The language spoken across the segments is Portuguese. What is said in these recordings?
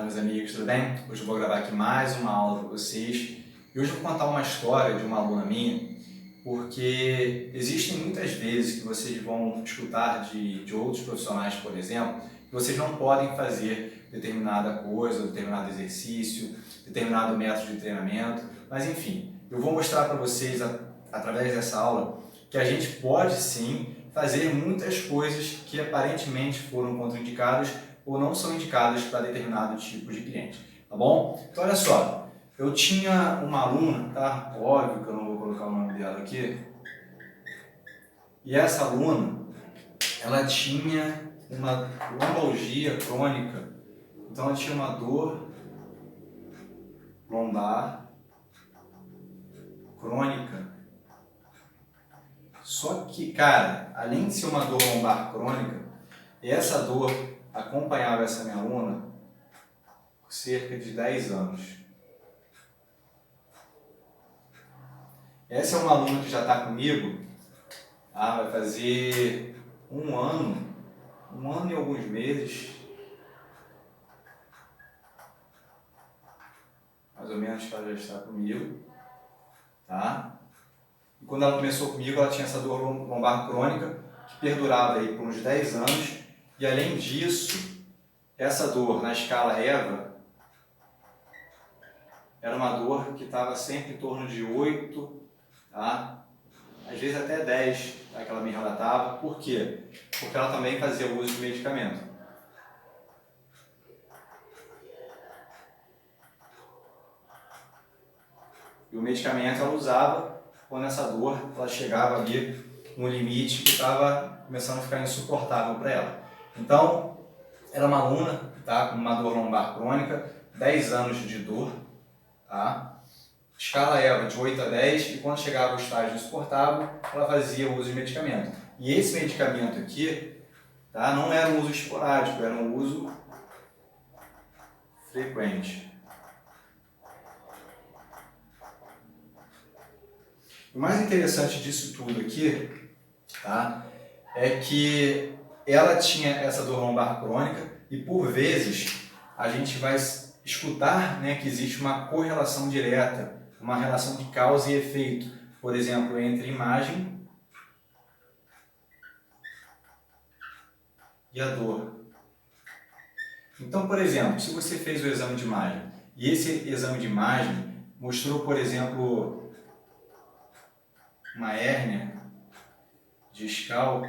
Fala, meus amigos, tudo bem? Hoje eu vou gravar aqui mais uma aula para vocês e hoje eu vou contar uma história de uma aluna minha, porque existem muitas vezes que vocês vão escutar de outros profissionais, por exemplo, que vocês não podem fazer determinada coisa, determinado exercício, determinado método de treinamento, mas enfim, eu vou mostrar para vocês através dessa aula que a gente pode sim fazer muitas coisas que aparentemente foram contraindicadas ou não são indicadas para determinado tipo de cliente, tá bom? Então olha só, eu tinha uma aluna, tá? Óbvio que eu não vou colocar o nome dela aqui, e essa aluna, ela tinha uma lombalgia crônica, então ela tinha uma dor lombar crônica. Só que, cara, além de ser uma dor lombar crônica, essa dor acompanhava essa minha aluna por cerca de 10 anos. Essa é uma aluna que já está comigo, vai fazer um ano e alguns meses, mais ou menos, que ela já está comigo, tá? E quando ela começou comigo, ela tinha essa dor lombar crônica, que perdurava aí por uns 10 anos, e além disso, essa dor na escala EVA era uma dor que estava sempre em torno de 8, tá? Às vezes até 10, tá? Que ela me relatava. Por quê? Porque ela também fazia uso de medicamento. E o medicamento ela usava quando essa dor ela chegava ali no limite que estava começando a ficar insuportável para ela. Então, era uma aluna, tá, com uma dor lombar crônica, 10 anos de dor, tá? Escala EVA de 8 a 10, e quando chegava ao estágio insuportável, ela fazia uso de medicamento. E esse medicamento aqui, tá, não era um uso esporádico, era um uso frequente. O mais interessante disso tudo aqui, tá, é que ela tinha essa dor lombar crônica e por vezes a gente vai escutar, né, que existe uma correlação direta, uma relação de causa e efeito, por exemplo, entre imagem e a dor. Então, por exemplo, se você fez o exame de imagem e esse exame de imagem mostrou, por exemplo, uma hérnia discal,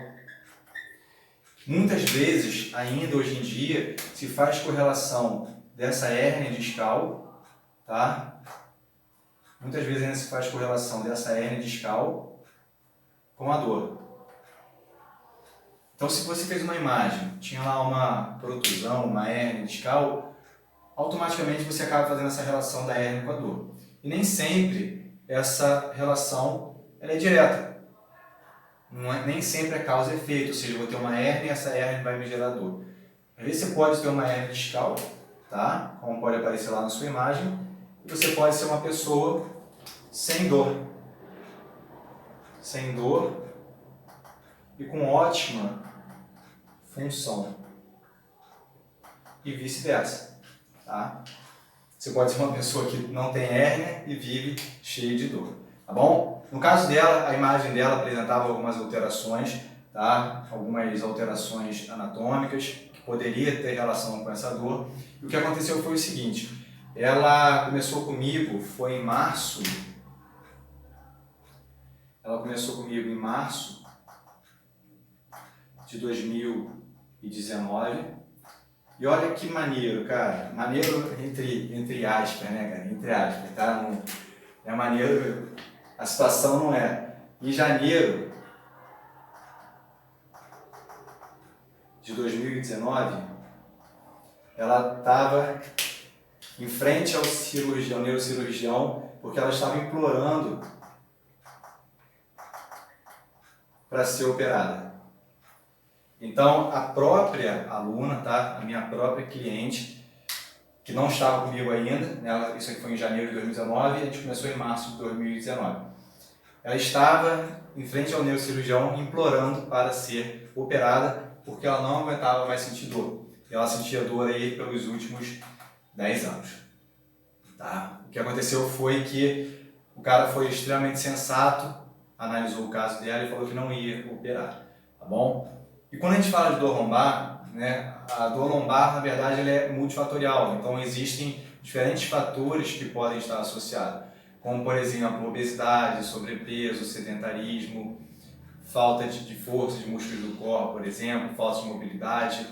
muitas vezes, ainda hoje em dia, se faz correlação dessa hérnia discal, tá? Muitas vezes ainda se faz correlação dessa hérnia discal com a dor. Então, se você fez uma imagem, tinha lá uma protusão, uma hérnia discal, automaticamente você acaba fazendo essa relação da hérnia com a dor. E nem sempre essa relação ela é direta. Nem sempre é causa e efeito, ou seja, eu vou ter uma hérnia e essa hérnia vai me gerar dor. Às vezes você pode ter uma hérnia discal, tá? Como pode aparecer lá na sua imagem, e você pode ser uma pessoa sem dor e com ótima função e vice-versa, tá? Você pode ser uma pessoa que não tem hérnia e vive cheia de dor, tá bom? No caso dela, a imagem dela apresentava algumas alterações, tá? Algumas alterações anatômicas que poderia ter relação com essa dor. E o que aconteceu foi o seguinte: ela começou comigo, foi em março. Ela começou comigo em março de 2019. E olha que maneiro, cara. Maneiro entre aspas, né, cara? Entre aspas, tá? Não é maneiro, a situação não é. Em janeiro de 2019, ela estava em frente ao neurocirurgião, porque ela estava implorando para ser operada. Então, a própria aluna, tá? A minha própria cliente, que não estava comigo ainda, né? Isso aqui foi em janeiro de 2019 e a gente começou em março de 2019. Ela estava em frente ao neurocirurgião implorando para ser operada, porque ela não aguentava mais sentir dor. E ela sentia dor aí pelos últimos 10 anos. Tá? O que aconteceu foi que o cara foi extremamente sensato, analisou o caso dela e falou que não ia operar, tá bom? E quando a gente fala de dor lombar, né, a dor lombar, na verdade, ela é multifatorial, então existem diferentes fatores que podem estar associados, como, por exemplo, obesidade, sobrepeso, sedentarismo, falta de força de músculos do corpo, por exemplo, falta de mobilidade,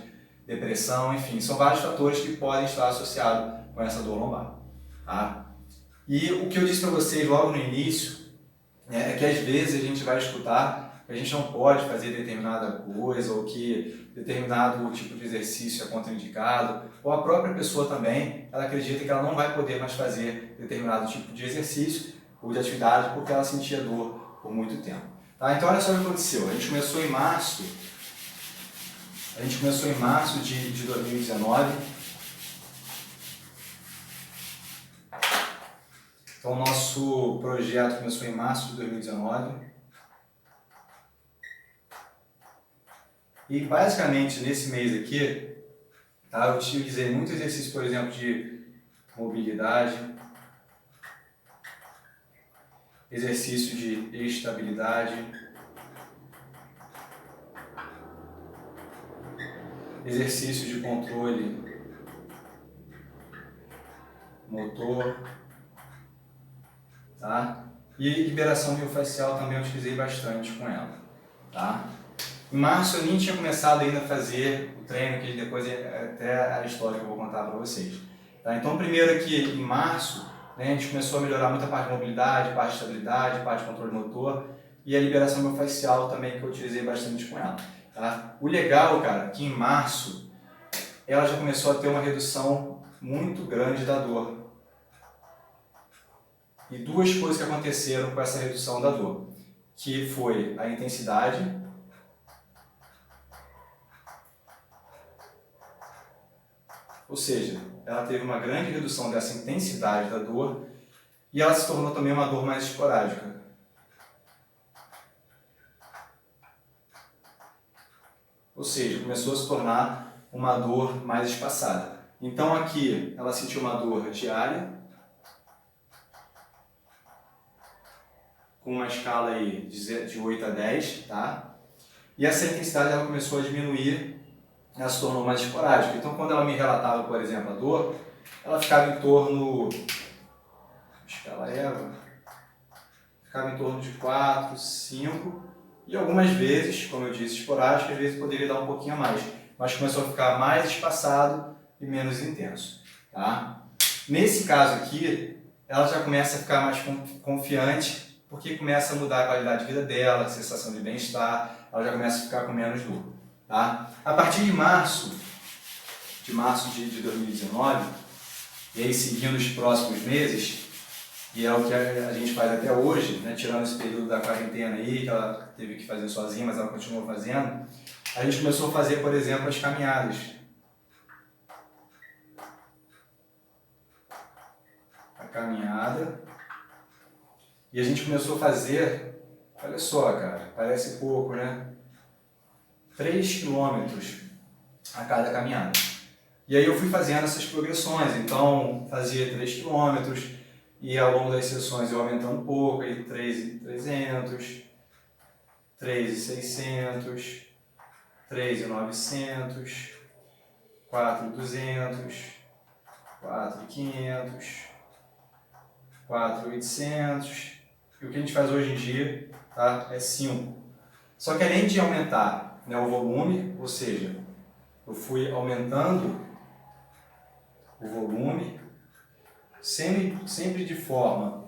depressão, enfim, são vários fatores que podem estar associados com essa dor lombar. Tá? E o que eu disse para vocês logo no início é que às vezes a gente vai escutar que a gente não pode fazer determinada coisa ou que determinado tipo de exercício é contraindicado, ou a própria pessoa também, ela acredita que ela não vai poder mais fazer determinado tipo de exercício ou de atividade porque ela sentia dor por muito tempo. Tá? Então olha só o que aconteceu, a gente começou em março de 2019. Então, o nosso projeto começou em março de 2019. E, basicamente, nesse mês aqui, tá, eu utilizei muito exercício, por exemplo, de mobilidade, exercício de estabilidade, exercício de controle motor, tá? E liberação miofascial também eu utilizei bastante com ela, tá? Em março eu nem tinha começado ainda a fazer o treino, que depois é até a história que eu vou contar para vocês. Tá? Então, primeiro aqui em março, né, a gente começou a melhorar muito a parte de mobilidade, parte de estabilidade, parte de controle motor e a liberação miofascial também, que eu utilizei bastante com ela. Tá? O legal, cara, que em março ela já começou a ter uma redução muito grande da dor. E duas coisas que aconteceram com essa redução da dor, que foi a intensidade, ou seja, ela teve uma grande redução dessa intensidade da dor e ela se tornou também uma dor mais esporádica. Ou seja, começou a se tornar uma dor mais espaçada. Então aqui ela sentiu uma dor diária, com uma escala aí de 8 a 10, tá? E essa intensidade ela começou a diminuir, ela se tornou mais esporádica. Então quando ela me relatava, por exemplo, a dor, ela ficava em torno, escala EVA, ficava em torno de 4, 5, e algumas vezes, como eu disse, esporádica, às vezes poderia dar um pouquinho a mais, mas começou a ficar mais espaçado e menos intenso. Tá? Nesse caso aqui, ela já começa a ficar mais confiante, porque começa a mudar a qualidade de vida dela, a sensação de bem-estar, ela já começa a ficar com menos dor. Tá? A partir de março de 2019, e aí seguindo os próximos meses, e é o que a gente faz até hoje, né, tirando esse período da quarentena aí, que ela teve que fazer sozinha, mas ela continuou fazendo, a gente começou a fazer, por exemplo, as caminhadas. A caminhada. E a gente começou a fazer, olha só, cara, parece pouco, né? 3 quilômetros a cada caminhada. E aí eu fui fazendo essas progressões, então fazia 3 quilômetros, e ao longo das sessões eu aumentando um pouco, aí 3.300, 3.600, 3.900, 4.200, 4.500, 4.800, e o que a gente faz hoje em dia, tá, é 5. Só que além de aumentar, né, o volume, ou seja, eu fui aumentando o volume, sempre de forma,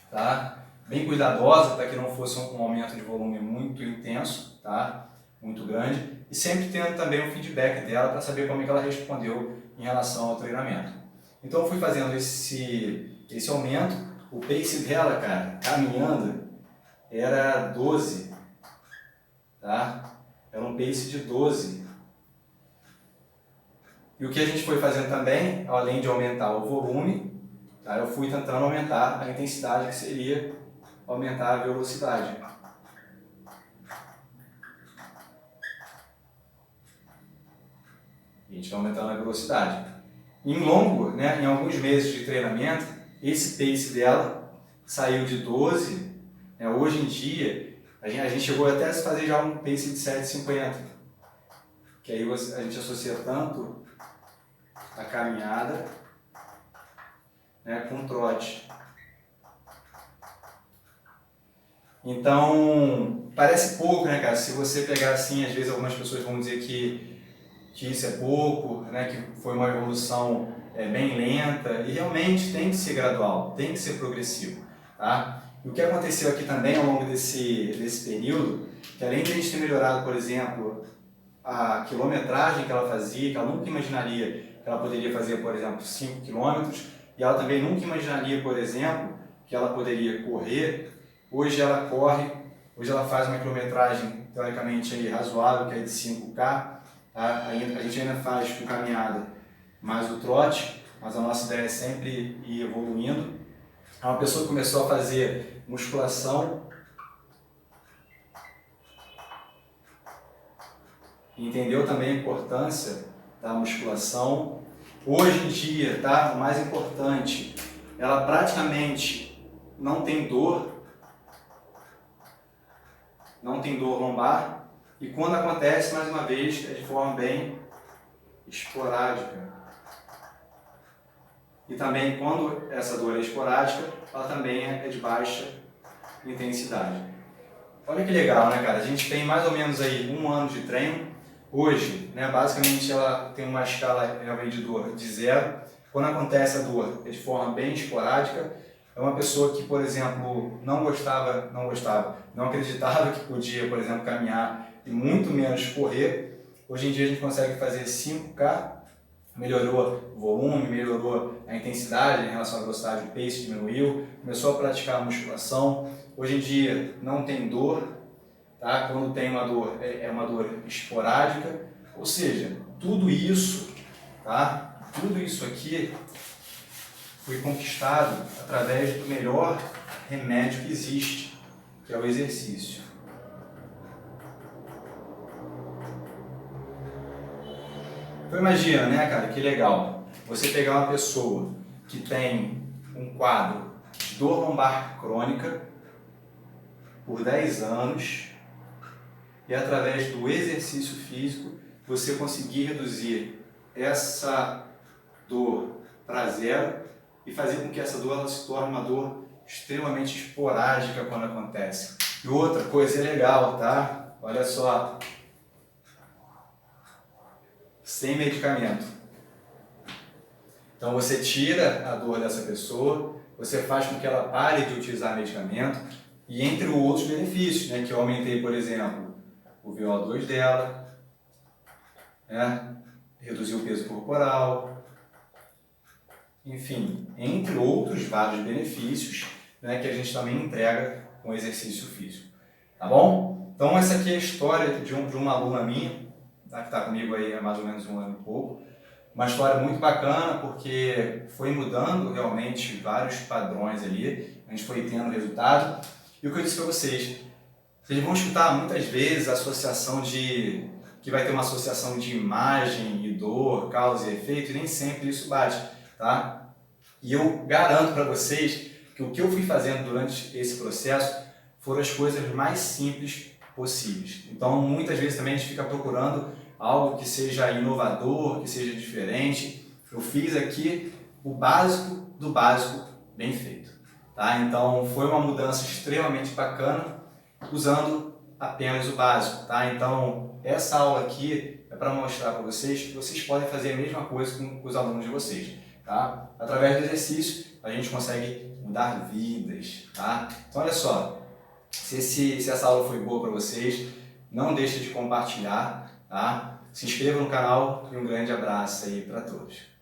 tá, bem cuidadosa, para que não fosse um aumento de volume muito intenso, tá, muito grande, e sempre tendo também um feedback dela para saber como é que ela respondeu em relação ao treinamento. Então eu fui fazendo esse aumento, o pace dela, cara, caminhando, era 12, tá? Era um pace de 12. E o que a gente foi fazendo também, além de aumentar o volume, tá? Eu fui tentando aumentar a intensidade, que seria aumentar a velocidade. E a gente vai aumentando a velocidade. né, em alguns meses de treinamento, esse pace dela saiu de 12, né, hoje em dia, a gente chegou até a fazer já um pace de 7,50, que aí a gente associa tanto a caminhada, né, com o trote. Então, parece pouco, né, cara? Se você pegar assim, às vezes algumas pessoas vão dizer que isso é pouco, né, que foi uma evolução bem lenta, e realmente tem que ser gradual, tem que ser progressivo, tá? E o que aconteceu aqui também ao longo desse período, que além de a gente ter melhorado, por exemplo, a quilometragem que ela fazia, que ela nunca imaginaria que ela poderia fazer, por exemplo, 5 quilômetros, e ela também nunca imaginaria, por exemplo, que ela poderia correr. Hoje ela corre, hoje ela faz uma quilometragem teoricamente aí razoável, que é de 5K, tá? A gente ainda faz com caminhada mais o trote, mas a nossa ideia é sempre ir evoluindo. É uma pessoa que começou a fazer musculação, entendeu também a importância da musculação. Hoje em dia, tá? O mais importante, ela praticamente não tem dor lombar, e quando acontece, mais uma vez, é de forma bem esporádica. E também, quando essa dor é esporádica, ela também é de baixa intensidade. Olha que legal, né, cara? A gente tem mais ou menos aí 1 ano de treino. Hoje, né, basicamente ela tem uma escala de dor de 0. Quando acontece a dor é de forma bem esporádica. É uma pessoa que, por exemplo, não acreditava que podia, por exemplo, caminhar e muito menos correr. Hoje em dia a gente consegue fazer 5K, melhorou o volume, melhorou a intensidade em relação à velocidade, o pace diminuiu, começou a praticar a musculação. Hoje em dia não tem dor, tá? Quando tem uma dor, é uma dor esporádica, ou seja, tudo isso, tá? Tudo isso aqui foi conquistado através do melhor remédio que existe, que é o exercício. Então imagina, né, cara, que legal, você pegar uma pessoa que tem um quadro de dor lombar crônica por 10 anos e através do exercício físico você conseguir reduzir essa dor para 0 e fazer com que essa dor ela se torne uma dor extremamente esporádica quando acontece. E outra coisa legal, tá? Olha só, sem medicamento. Então você tira a dor dessa pessoa, você faz com que ela pare de utilizar medicamento, e entre outros benefícios, né, que eu aumentei, por exemplo, o VO2 dela, né, reduzi o peso corporal, enfim, entre outros vários benefícios, né, que a gente também entrega com o exercício físico. Tá bom? Então essa aqui é a história de uma aluna minha, tá, que está comigo aí há mais ou menos 1 ano e pouco. Uma história muito bacana porque foi mudando realmente vários padrões ali, a gente foi tendo resultado. E o que eu disse para vocês vão escutar muitas vezes a associação que vai ter uma associação de imagem e dor, causa e efeito, e nem sempre isso bate, tá? E eu garanto para vocês que o que eu fui fazendo durante esse processo foram as coisas mais simples possíveis. Então, muitas vezes também a gente fica procurando algo que seja inovador, que seja diferente. Eu fiz aqui o básico do básico bem feito, tá? Então, foi uma mudança extremamente bacana, usando apenas o básico, tá? Então, essa aula aqui é para mostrar para vocês que vocês podem fazer a mesma coisa com os alunos de vocês, tá? Através do exercício, a gente consegue mudar vidas, tá? Então, olha só, se essa aula foi boa para vocês, não deixe de compartilhar, tá? Se inscreva no canal e um grande abraço aí para todos.